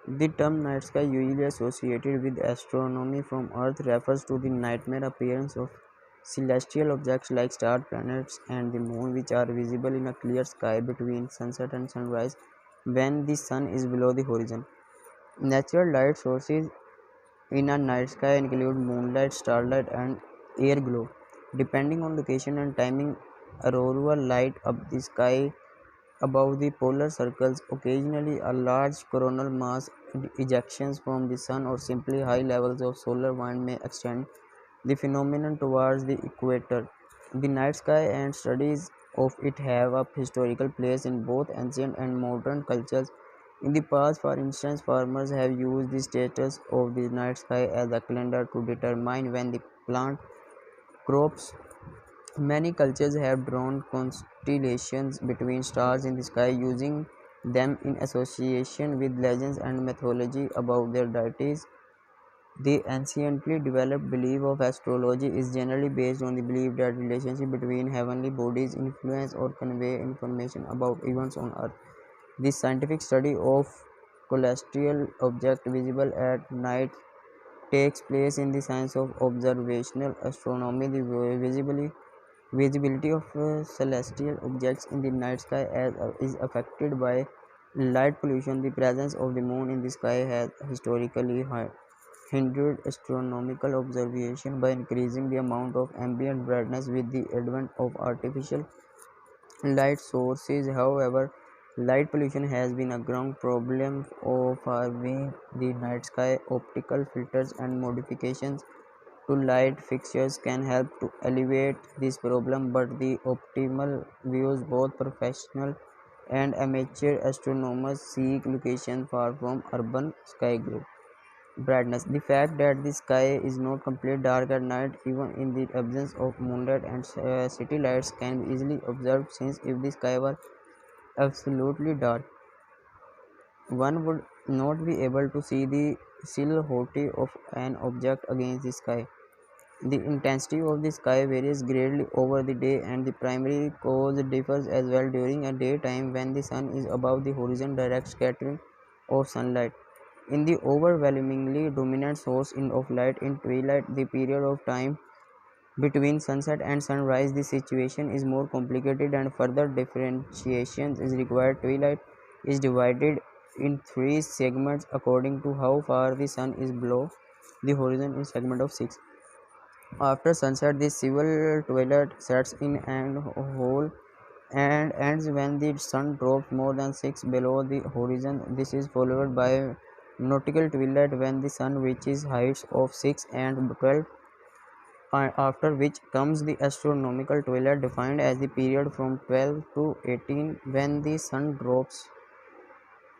The term night sky, usually associated with astronomy from Earth, refers to the nightmare appearance of celestial objects like stars, planets, and the moon, which are visible in a clear sky between sunset and sunrise when the sun is below the horizon. Natural light sources in a night sky include moonlight, starlight, and air glow. Depending on location and timing, auroral light up the sky above the polar circles, occasionally a large coronal mass ejections from the sun, or simply high levels of solar wind may extend the phenomenon towards the equator. The night sky and studies of it have a historical place in both ancient and modern cultures. In the past, for instance, farmers have used the status of the night sky as a calendar to determine when the plant crops. Many cultures have drawn constellations between stars in the sky, using them in association with legends and mythology about their deities. The anciently developed belief of astrology is generally based on the belief that relationship between heavenly bodies influence or convey information about events on earth. The scientific study of celestial objects visible at night takes place in the science of observational astronomy. The visibility of celestial objects in the night sky is affected by light pollution. The presence of the moon in the sky has historically hindered astronomical observation by increasing the amount of ambient brightness. With the advent of artificial light sources, however, light pollution has been a growing problem for the night sky. Optical filters and modifications to light fixtures can help to alleviate this problem, but the optimal views both professional and amateur astronomers seek locations far from urban sky glow. Brightness. The fact that the sky is not completely dark at night, even in the absence of moonlight and city lights, can be easily observed, since if the sky were absolutely dark, one would not be able to see the silhouette of an object against the sky. The intensity of the sky varies greatly over the day, and the primary cause differs as well. During a daytime, when the sun is above the horizon, direct scattering of sunlight in the overwhelmingly dominant source of light. In twilight, the period of time between sunset and sunrise, the situation is more complicated and further differentiation is required. Twilight is divided in three segments according to how far the sun is below the horizon in segment of 6. After sunset, the civil twilight sets in and whole and ends when the sun drops more than 6 below the horizon. This is followed by nautical twilight when the sun reaches heights of 6 and 12, after which comes the astronomical twilight, defined as the period from 12 to 18 when the sun drops